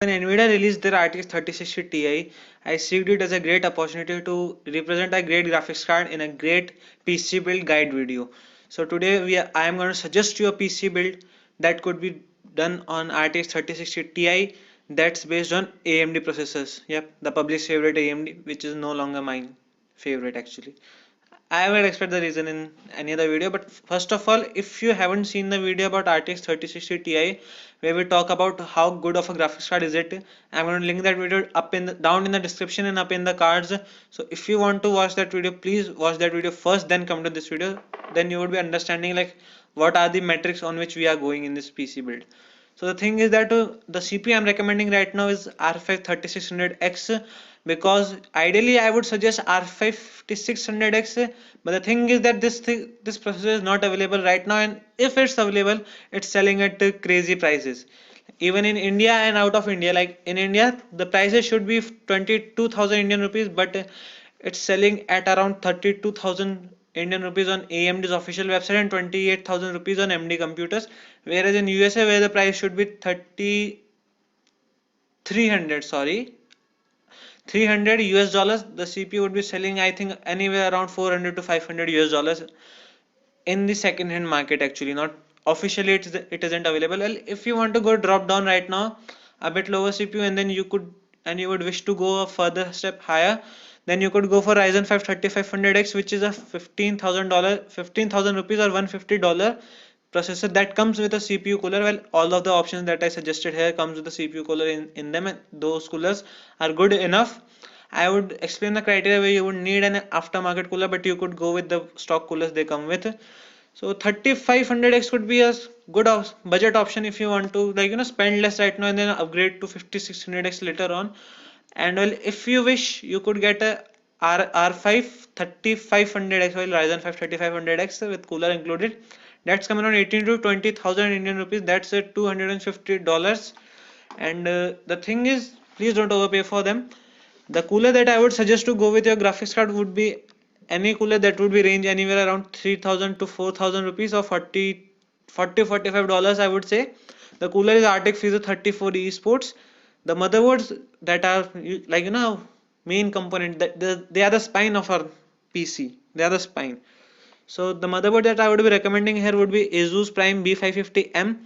When nvidia released their RTX 3060 Ti, I seeked it as a great opportunity to represent a great graphics card in a great PC build guide video. So today I am going to suggest you a PC build that could be done on RTX 3060 Ti that's based on AMD processors. Yep, the public's favorite AMD, which is no longer mine favorite actually. I will explain the reason in any other video, but first of all, if you haven't seen the video about RTX 3060 Ti, where we talk about how good of a graphics card is it, I'm going to link that video up in down in the description and up in the cards. So if you want to watch that video, please watch that video first, then come to this video. Then you would be understanding like what are the metrics on which we are going in this PC build. So the thing is that the CPU I'm recommending right now is R5 3600X, because ideally I would suggest R5 5600X, but the thing is that this processor is not available right now, and if it's available, it's selling at crazy prices. Even in India and out of India, like in India, the prices should be 22,000 Indian rupees, but it's selling at around 32,000 Indian rupees on AMD's official website and 28,000 rupees on MD computers. Whereas in USA, where the price should be 3,300, sorry, 300 US dollars, the CPU would be selling, I think, anywhere around 400 to 500 US dollars in the second hand market actually. Not officially, it isn't available. Well, if you want to go drop down right now a bit lower CPU, and then you would wish to go a further step higher, then you could go for Ryzen 5 3500X, which is a $15,000 rupees or $150 processor that comes with a CPU cooler. Well, all of the options that I suggested here comes with a CPU cooler in them, and those coolers are good enough. I would explain the criteria where you would need an aftermarket cooler, but you could go with the stock coolers they come with. So 3500X could be a good budget option if you want to, like, spend less right now and then upgrade to 5600X later on. And well, if you wish, you could get a R5 3500X, well, Ryzen 5 3500X with cooler included. That's coming around 18 to 20,000 Indian rupees. That's at $250. And the thing is, please don't overpay for them. The cooler that I would suggest to go with your graphics card would be any cooler that would be range anywhere around 3,000 to 4,000 rupees, or 40 $45 I would say. The cooler is RTX Fusion 34 Esports. The motherboards that are like main component, that they are the spine of our PC. They are the spine. So the motherboard that I would be recommending here would be Asus Prime B550M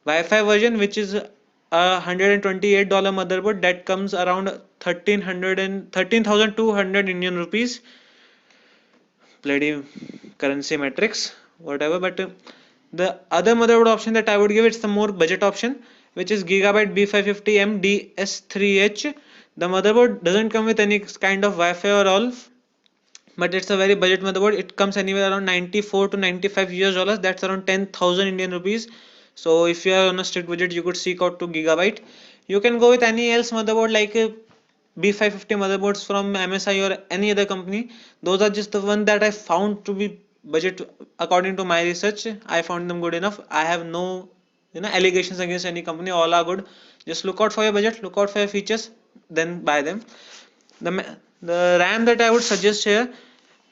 Wi-Fi version, which is a $128 motherboard that comes around 13,200 Indian rupees. Bloody currency metrics, whatever. But the other motherboard option that I would give, it's the more budget option, which is Gigabyte B550M DS3H. The motherboard doesn't come with any kind of Wi-Fi or all, but it's a very budget motherboard. It comes anywhere around 94 to 95 US dollars. That's around 10,000 Indian rupees. So if you are on a strict budget, you could seek out to Gigabyte. You can go with any else motherboard like B550 motherboards from MSI or any other company. Those are just the one that I found to be budget according to my research. I found them good enough. I have no allegations against any company. All are good. Just look out for your budget, look out for your features, then buy them. The RAM that I would suggest here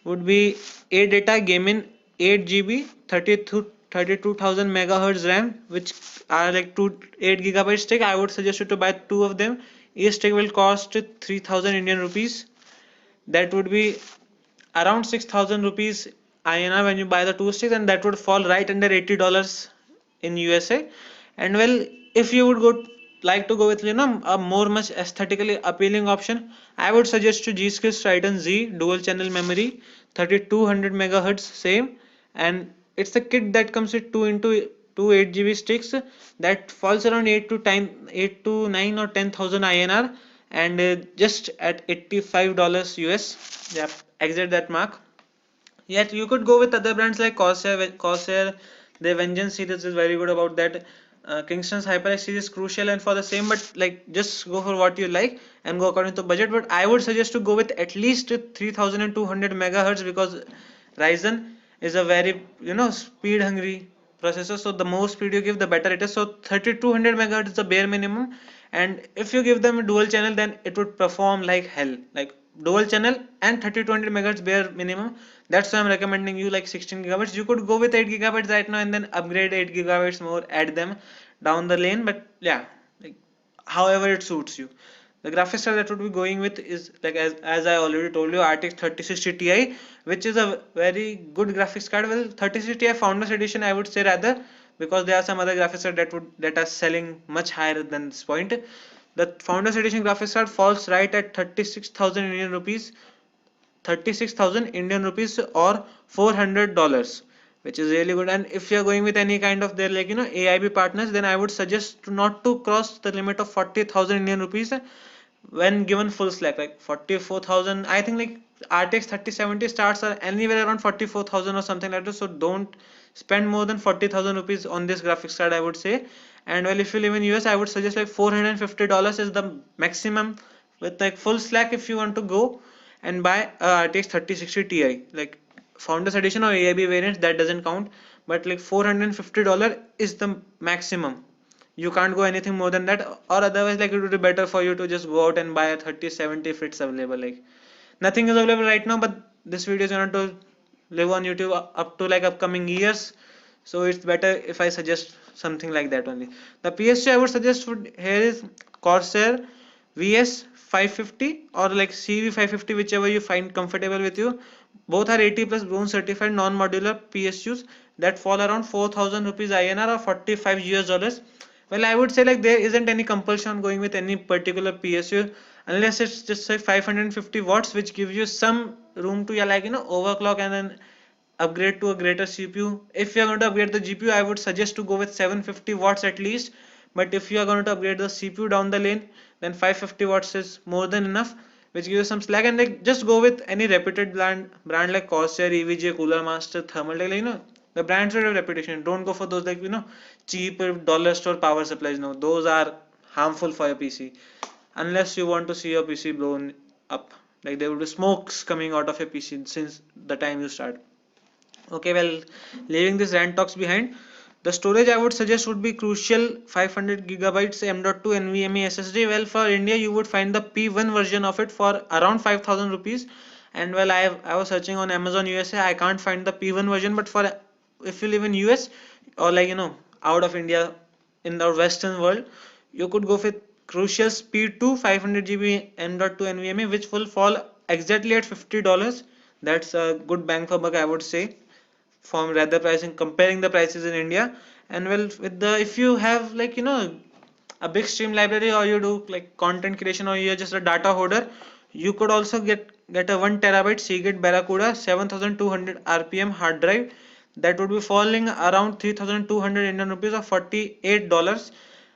would be A data gaming 8 GB 32,000 megahertz RAM, which are like 8 gigabyte stick. I would suggest you to buy two of them. Each stick will cost 3,000 Indian rupees. That would be around 6,000 rupees INR when you buy the two sticks, and that would fall right under $80 in USA. And well, if you would like to go with a more much aesthetically appealing option, I would suggest to G-Skills Trident Z dual channel memory 3200 megahertz same, and it's the kit that comes with two 8 GB sticks that falls around 8 to 9 or 10,000 INR, and just at $85 US. Yeah, exit that mark. Yet you could go with other brands like Corsair. The Vengeance series is very good about that. Kingston's HyperX series is crucial and for the same, but like just go for what you like and go according to budget. But I would suggest to go with at least 3,200 megahertz, because Ryzen is a very speed hungry processor. So the more speed you give, the better it is. So 3,200 megahertz is the bare minimum, and if you give them a dual channel, then it would perform like hell. Like dual channel and 3,200 megahertz bare minimum. That's why I'm recommending you like 16 gigabytes. You could go with 8 gigabytes right now and then upgrade 8 gigabytes more, add them down the lane. But yeah, like however it suits you. The graphics card that would be going with is like, as I already told you, RTX 3060 Ti, which is a very good graphics card. Well, 3060 Ti Founders Edition, I would say rather, because there are some other graphics cards that are selling much higher than this point. The Founders Edition graphics card falls right at 36,000 Indian rupees, 36,000 Indian rupees or $400, which is really good. And if you're going with any kind of their like AIB partners, then I would suggest to not to cross the limit of 40,000 Indian rupees when given full slack. Like 44,000, I think like RTX 3070 starts are anywhere around 44,000 or something like that. So don't spend more than 40,000 rupees on this graphics card, I would say. And well, if you live in US, I would suggest like $450 is the maximum with like full slack if you want to go and buy a RTX 3060 Ti. Like Founders Edition or AIB variants, that doesn't count, but like $450 is the maximum. You can't go anything more than that, or otherwise like it would be better for you to just go out and buy a 3070 if it's available. Like nothing is available right now, but this video is going to live on YouTube up to like upcoming years, so it's better if I suggest something like that only. The PS2 I would suggest here is Corsair VS 550 or like CV 550, whichever you find comfortable with you. Both are 80 plus bronze certified non-modular PSUs that fall around 4,000 rupees INR or 45 US dollars. Well, I would say like there isn't any compulsion on going with any particular PSU unless it's just say 550 watts, which gives you some room to overclock and then upgrade to a greater CPU. If you are going to upgrade the GPU, I would suggest to go with 750 watts at least. But if you are going to upgrade the CPU down the lane, then 550 watts is more than enough, which gives you some slack. And like just go with any reputed brand like Corsair, EVGA, Cooler Master, Thermal, the brands with a reputation. Don't go for those like cheap dollar store power supplies. No, those are harmful for your PC unless you want to see your PC blown up. Like there will be smokes coming out of your PC since the time you start. Okay, well, leaving this rant talks behind, the storage I would suggest would be Crucial 500 gigabytes M.2 NVMe SSD. Well, for India, you would find the P1 version of it for around 5,000 rupees. And well, I was searching on Amazon USA. I can't find the P1 version, but for if you live in US or like out of India in the Western world, you could go with Crucial P2 500 GB M.2 NVMe, which will fall exactly at $50. That's a good bang for buck, I would say, from rather pricing comparing the prices in India. And well, with the if you have like a big stream library or you do like content creation or you're just a data holder, you could also get a 1 terabyte Seagate Barracuda 7200 RPM hard drive that would be falling around 3200 Indian rupees or $48.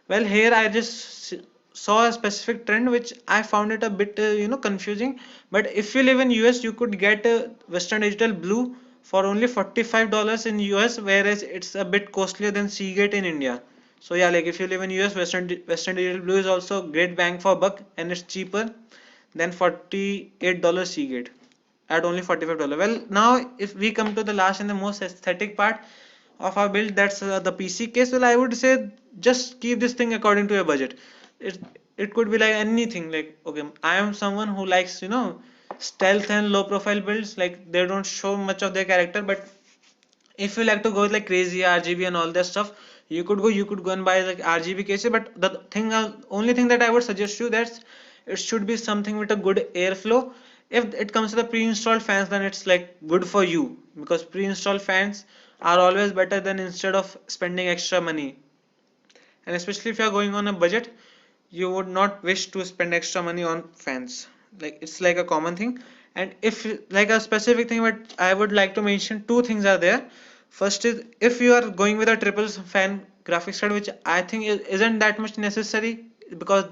Well, here I just saw a specific trend which I found it a bit confusing. But if you live in US, you could get a Western Digital Blue for only $45 in US, whereas it's a bit costlier than Seagate in India. So yeah, like if you live in US, Western Digital Blue is also great bang for buck and it's cheaper than $48 Seagate at only $45. Well, now if we come to the last and the most aesthetic part of our build, that's the PC case. Well, I would say just keep this thing according to your budget. It could be like anything. Like okay, I am someone who likes stealth and low profile builds. Like they don't show much of their character, but if you like to go with like crazy RGB and all that stuff, you could go and buy like RGB cases. But the thing only thing that I would suggest you, that it should be something with a good airflow. If it comes to the pre-installed fans, then it's like good for you, because pre-installed fans are always better than instead of spending extra money. And especially if you are going on a budget, you would not wish to spend extra money on fans. Like it's like a common thing. And if like a specific thing, but I would like to mention two things are there. First is if you are going with a triple fan graphics card, which I think isn't that much necessary, because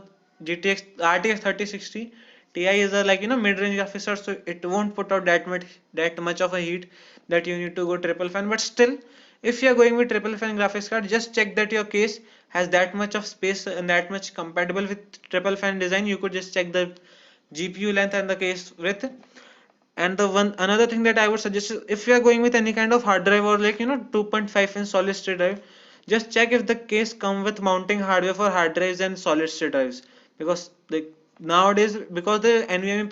GTX RTX 3060 Ti is a like mid-range graphics card, so it won't put out that much of a heat that you need to go triple fan. But still, if you are going with triple fan graphics card, just check that your case has that much of space and that much compatible with triple fan design. You could just check the GPU length and the case width. And the one another thing that I would suggest is if you are going with any kind of hard drive or like 2.5-inch solid state drive, just check if the case come with mounting hardware for hard drives and solid state drives, because like nowadays, because the NVMe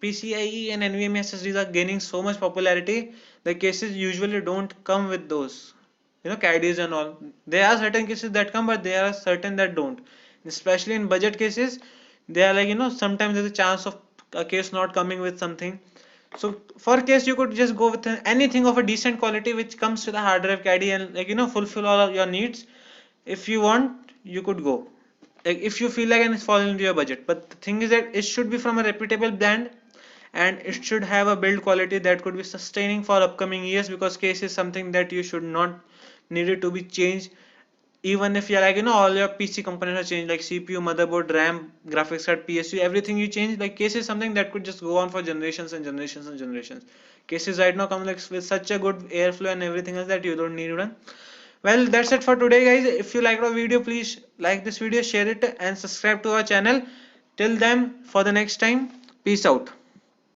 PCIe and NVMe SSDs are gaining so much popularity, the cases usually don't come with those caddies and all. There are certain cases that come, but there are certain that don't. especially in budget cases. They are like, sometimes there's a chance of a case not coming with something. So for case, you could just go with anything of a decent quality which comes with a hard drive caddy and like, fulfill all of your needs. If you want, you could go. Like if you feel like, and it's falling into your budget. But the thing is that it should be from a reputable brand, and it should have a build quality that could be sustaining for upcoming years, because case is something that you should not need it to be changed. Even if you're like, all your PC components are changed, like CPU, motherboard, RAM, graphics card, PSU, everything you change, like case is something that could just go on for generations and generations and generations. Cases right now come like with such a good airflow and everything else that you don't need one. Well, that's it for today, guys. If you liked our video, please like this video, share it, and subscribe to our channel. Till then, for the next time, peace out.